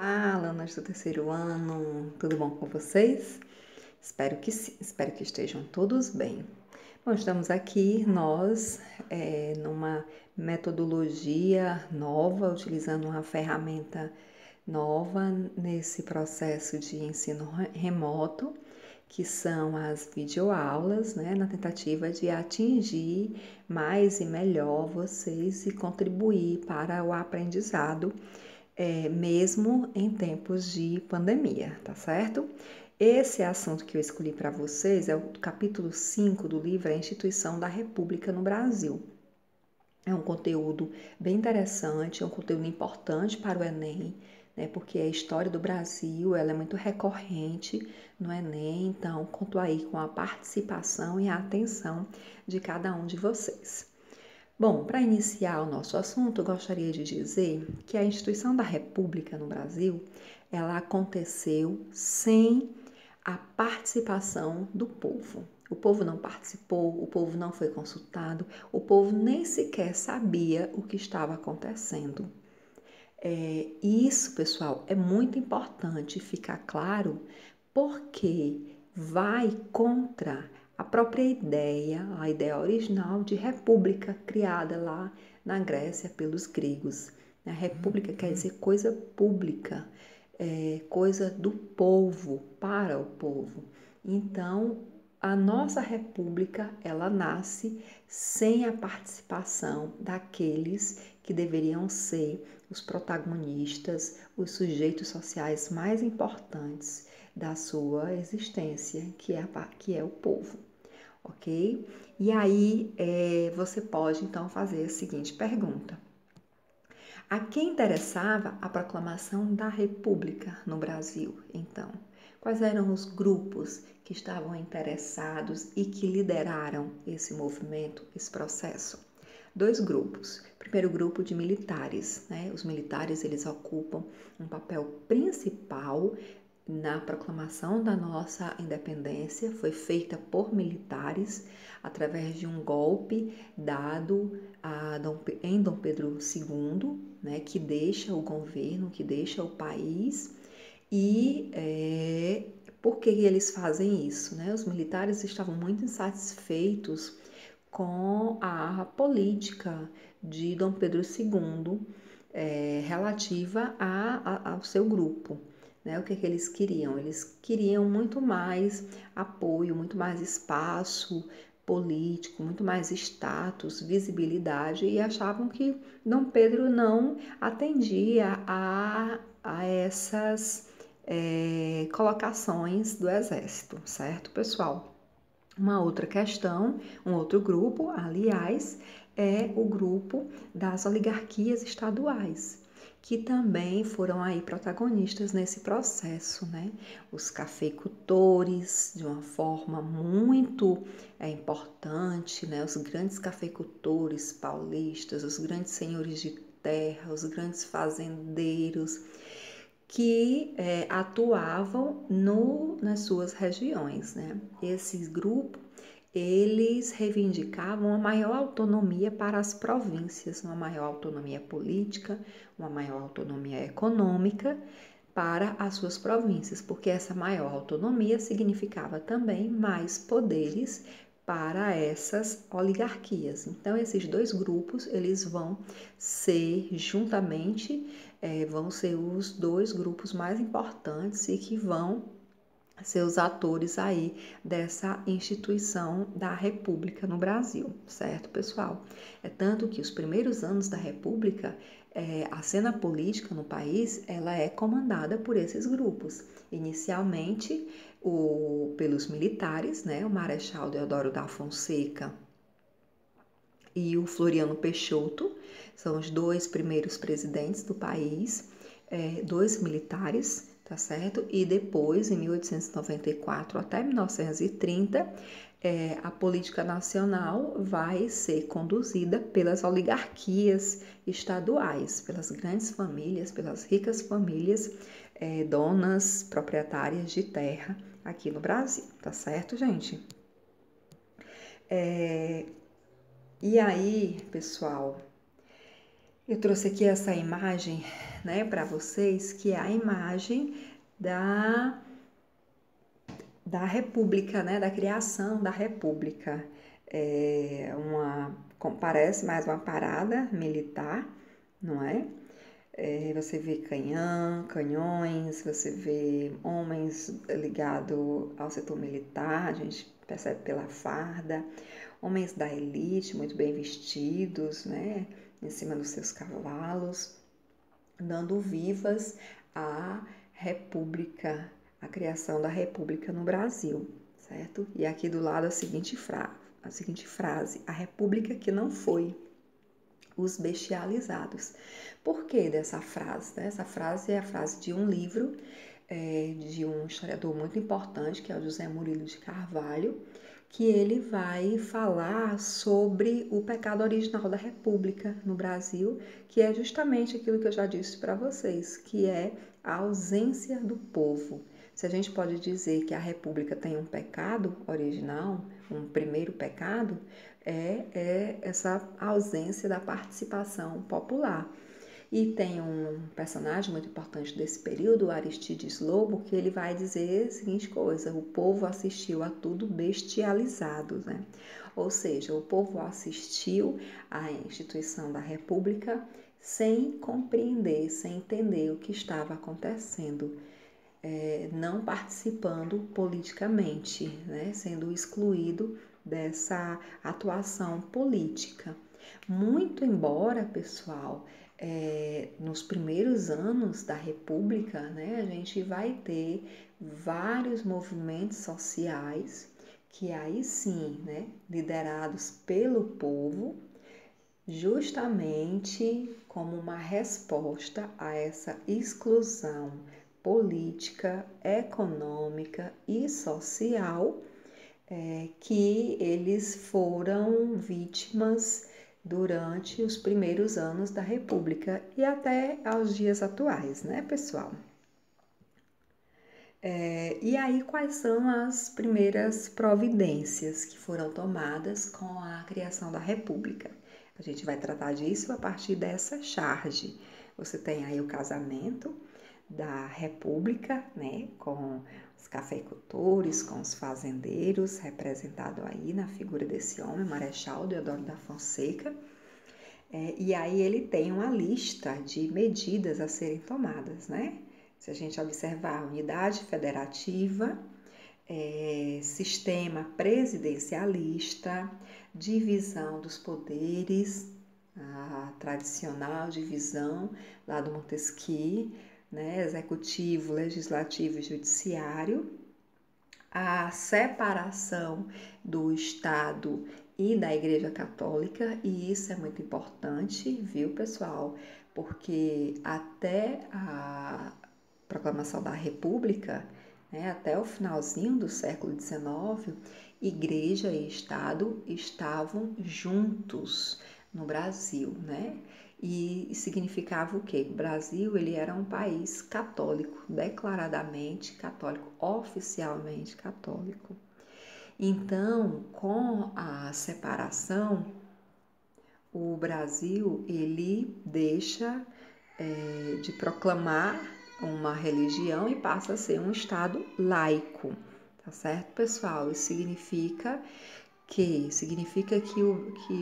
Olá, alunos do terceiro ano, tudo bom com vocês? Espero que sim, espero que estejam todos bem. Bom, estamos aqui nós numa metodologia nova, utilizando uma ferramenta nova nesse processo de ensino remoto, que são as videoaulas, né, na tentativa de atingir mais e melhor vocês e contribuir para o aprendizado mesmo em tempos de pandemia, tá certo? Esse assunto que eu escolhi para vocês é o capítulo 5 do livro A Instituição da República no Brasil. É um conteúdo bem interessante, é um conteúdo importante para o Enem, né, porque a história do Brasil ela é muito recorrente no Enem, então conto aí com a participação e a atenção de cada um de vocês. Bom, para iniciar o nosso assunto, eu gostaria de dizer que a instituição da República no Brasil, ela aconteceu sem a participação do povo. O povo não participou, o povo não foi consultado, o povo nem sequer sabia o que estava acontecendo. Isso, pessoal, é muito importante ficar claro, porque vai contra a própria ideia, a ideia original de república criada lá na Grécia pelos gregos. A república quer dizer coisa pública, coisa do povo, para o povo. Então, a nossa república, ela nasce sem a participação daqueles que deveriam ser os protagonistas, os sujeitos sociais mais importantes da sua existência, que é o povo, ok? E aí você pode então fazer a seguinte pergunta: a quem interessava a proclamação da República no Brasil, então? Quais eram os grupos que estavam interessados e que lideraram esse movimento, esse processo? Dois grupos. Primeiro grupo de militares, né? Os militares eles ocupam um papel principal na proclamação da nossa independência. Foi feita por militares através de um golpe dado em Dom Pedro II, né? Que deixa o governo, que deixa o país. E por que eles fazem isso, né? Os militares estavam muito insatisfeitos com a política de Dom Pedro II relativa ao seu grupo. Né? O que eles queriam? Eles queriam muito mais apoio, muito mais espaço político, muito mais status, visibilidade, e achavam que Dom Pedro não atendia a essas colocações do exército, certo, pessoal? Uma outra questão, um outro grupo, aliás, é o grupo das oligarquias estaduais, que também foram aí protagonistas nesse processo, né? Os cafeicultores, de uma forma muito importante, né? Os grandes cafeicultores paulistas, os grandes senhores de terra, os grandes fazendeiros, que atuavam nas suas regiões, né? Esses grupos, eles reivindicavam uma maior autonomia para as províncias, uma maior autonomia política, uma maior autonomia econômica para as suas províncias, porque essa maior autonomia significava também mais poderes para essas oligarquias. Então, esses dois grupos, eles vão ser juntamente, vão ser os dois grupos mais importantes e que vão ser os atores aí dessa instituição da República no Brasil, certo, pessoal? É tanto que os primeiros anos da República, a cena política no país, ela é comandada por esses grupos. Inicialmente, pelos militares, né? O Marechal Deodoro da Fonseca e o Floriano Peixoto, são os dois primeiros presidentes do país, dois militares, tá certo? E depois, em 1894 até 1930, a política nacional vai ser conduzida pelas oligarquias estaduais, pelas grandes famílias, pelas ricas famílias, donas proprietárias de terra aqui no Brasil, tá certo, gente? E aí, pessoal, Eu trouxe aqui essa imagem, né, para vocês, que é a imagem da República, né, da criação da República. Parece mais uma parada militar, não é? Você vê canhões, você vê homens ligados ao setor militar, a gente percebe pela farda, homens da elite, muito bem vestidos, né, em cima dos seus cavalos, dando vivas à República, a criação da República no Brasil, certo? E aqui do lado a seguinte frase: a República que não foi, os bestializados. Por que dessa frase? Essa frase é a frase de um livro de um historiador muito importante, que é o José Murilo de Carvalho, que ele vai falar sobre o pecado original da República no Brasil, que é justamente aquilo que eu já disse para vocês, que é a ausência do povo. Se a gente pode dizer que a República tem um pecado original, um primeiro pecado, é essa ausência da participação popular. E tem um personagem muito importante desse período, Aristides Lobo, que ele vai dizer a seguinte coisa: o povo assistiu a tudo bestializado, né? Ou seja, o povo assistiu à instituição da República sem compreender, sem entender o que estava acontecendo, não participando politicamente, né? Sendo excluído dessa atuação política. Muito embora, pessoal, nos primeiros anos da República, né, a gente vai ter vários movimentos sociais que aí sim, né, liderados pelo povo, justamente como uma resposta a essa exclusão política, econômica e social que eles foram vítimas durante os primeiros anos da República e até aos dias atuais, né, pessoal? E aí, quais são as primeiras providências que foram tomadas com a criação da República? A gente vai tratar disso a partir dessa charge. Você tem aí o casamento da República, né, com os cafeicultores, com os fazendeiros, representado aí na figura desse homem, Marechal Deodoro da Fonseca. E aí ele tem uma lista de medidas a serem tomadas, né? Se a gente observar a unidade federativa, sistema presidencialista, divisão dos poderes, a tradicional divisão lá do Montesquieu, né? Executivo, legislativo e judiciário, a separação do Estado e da Igreja Católica, e isso é muito importante, viu, pessoal? Porque até a proclamação da República, né, até o finalzinho do século XIX, Igreja e Estado estavam juntos no Brasil, né? E significava o quê? O Brasil, ele era um país católico, declaradamente católico, oficialmente católico. Então, com a separação, o Brasil, ele deixa de proclamar uma religião e passa a ser um Estado laico, tá certo, pessoal? Isso significa que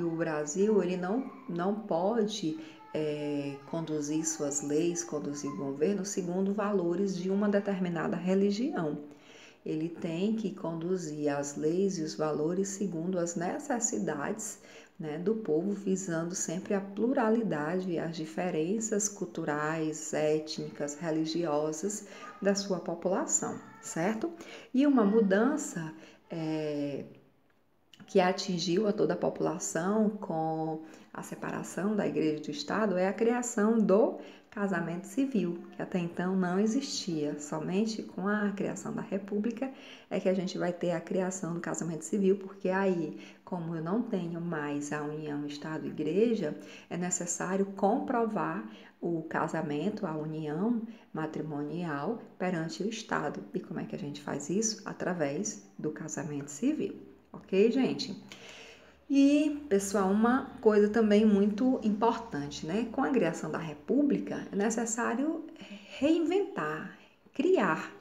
o Brasil ele não pode conduzir suas leis, conduzir o governo segundo valores de uma determinada religião. Ele tem que conduzir as leis e os valores segundo as necessidades, né, do povo, visando sempre a pluralidade e as diferenças culturais, étnicas, religiosas da sua população, certo? E uma mudança que atingiu a toda a população com a separação da Igreja e do Estado é a criação do casamento civil, que até então não existia. Somente com a criação da República é que a gente vai ter a criação do casamento civil, porque aí, como eu não tenho mais a união Estado-Igreja, é necessário comprovar o casamento, a união matrimonial perante o Estado. E como é que a gente faz isso? Através do casamento civil. Ok, gente? E, pessoal, uma coisa também muito importante, né? Com a criação da República, é necessário reinventar, criar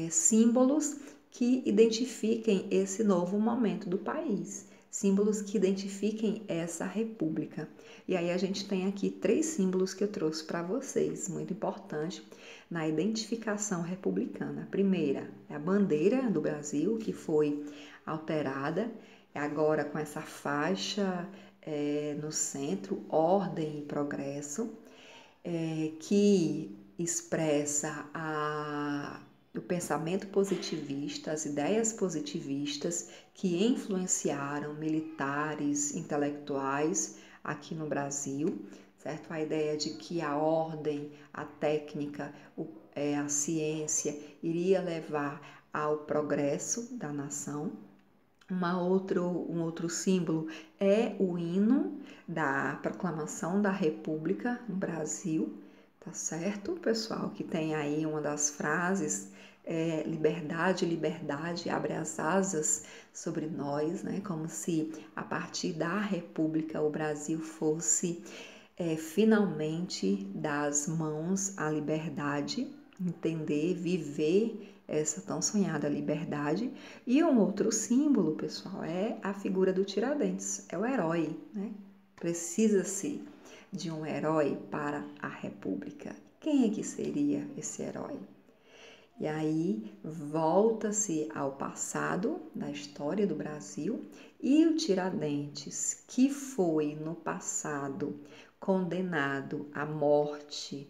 símbolos que identifiquem esse novo momento do país, símbolos que identifiquem essa república. E aí a gente tem aqui 3 símbolos que eu trouxe para vocês, muito importante na identificação republicana. A primeira é a bandeira do Brasil, que foi alterada, agora com essa faixa no centro, ordem e progresso, que expressa o pensamento positivista, as ideias positivistas que influenciaram militares, intelectuais aqui no Brasil, certo? A ideia de que a ordem, a técnica, a ciência iria levar ao progresso da nação. Um outro símbolo é o hino da proclamação da República no Brasil, tá certo, pessoal? Que tem aí uma das frases, liberdade, liberdade, abre as asas sobre nós, né? Como se a partir da República o Brasil fosse finalmente das mãos à liberdade, entender, viver essa tão sonhada liberdade. E um outro símbolo, pessoal, é a figura do Tiradentes, é o herói, né? Precisa-se de um herói para a República. Quem é que seria esse herói? E aí volta-se ao passado da história do Brasil e o Tiradentes, que foi no passado condenado à morte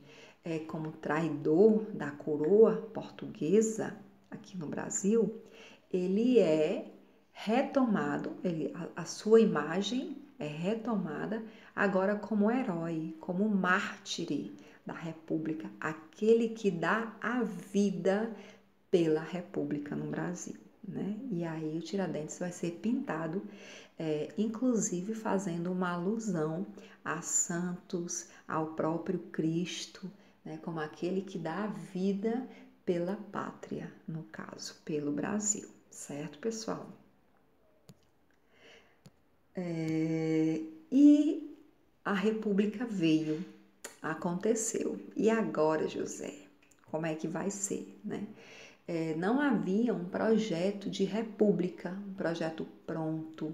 como traidor da coroa portuguesa aqui no Brasil, ele é retomado, a sua imagem é retomada agora como herói, como mártire da República, aquele que dá a vida pela República no Brasil, né? E aí o Tiradentes vai ser pintado, inclusive fazendo uma alusão a santos, ao próprio Cristo, né? Como aquele que dá a vida pela pátria, no caso, pelo Brasil, certo, pessoal? E a República veio, aconteceu. E agora, José, como é que vai ser, né? Não havia um projeto de república, um projeto pronto,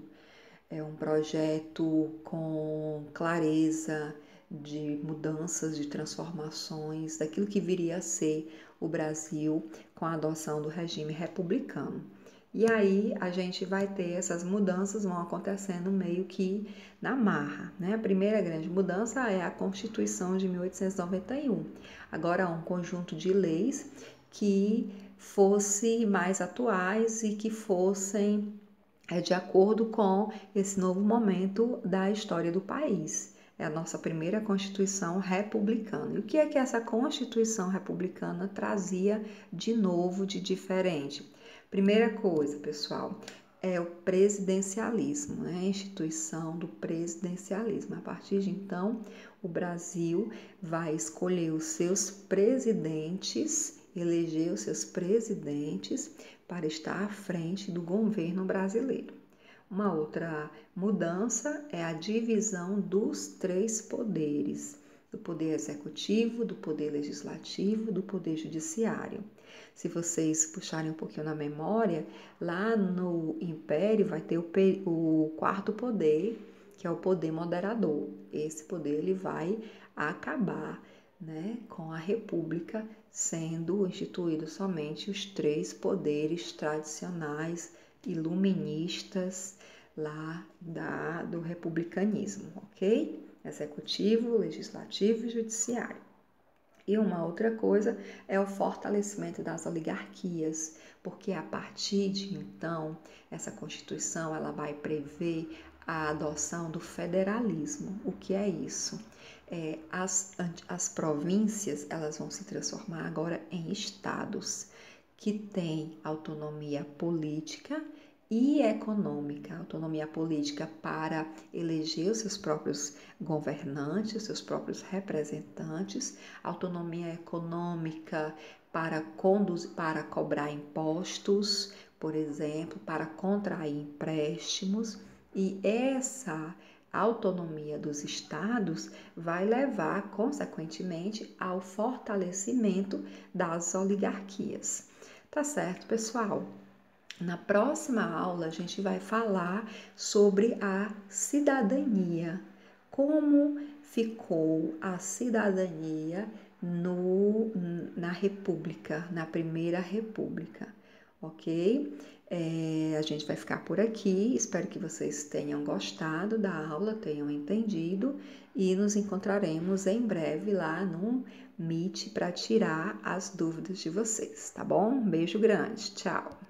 um projeto com clareza de mudanças, de transformações, daquilo que viria a ser o Brasil com a adoção do regime republicano. E aí a gente vai ter essas mudanças, vão acontecendo meio que na marra, né? A primeira grande mudança é a Constituição de 1891. Agora um conjunto de leis que fossem mais atuais e que fossem de acordo com esse novo momento da história do país. É a nossa primeira Constituição republicana. E o que é que essa Constituição republicana trazia de novo, de diferente? Primeira coisa, pessoal, é o presidencialismo, né? A instituição do presidencialismo. A partir de então, o Brasil vai escolher os seus presidentes, eleger os seus presidentes para estar à frente do governo brasileiro. Uma outra mudança é a divisão dos 3 poderes, do poder executivo, do poder legislativo, do poder judiciário. Se vocês puxarem um pouquinho na memória, lá no Império vai ter o 4º poder, que é o poder moderador. Esse poder ele vai acabar, né, com a República sendo instituídos somente os 3 poderes tradicionais iluministas lá do republicanismo, ok? Executivo, legislativo e judiciário. E uma outra coisa é o fortalecimento das oligarquias, porque a partir de então, essa Constituição ela vai prever a adoção do federalismo. O que é isso? As províncias elas vão se transformar agora em estados que têm autonomia política e econômica, autonomia política para eleger os seus próprios governantes, os seus próprios representantes, autonomia econômica para cobrar impostos, por exemplo, para contrair empréstimos, E essa autonomia dos estados vai levar, consequentemente, ao fortalecimento das oligarquias. Tá certo, pessoal? Na próxima aula, a gente vai falar sobre a cidadania. Como ficou a cidadania na República, na Primeira República, ok? A gente vai ficar por aqui. Espero que vocês tenham gostado da aula, tenham entendido e nos encontraremos em breve lá no Meet para tirar as dúvidas de vocês, tá bom? Um beijo grande, tchau!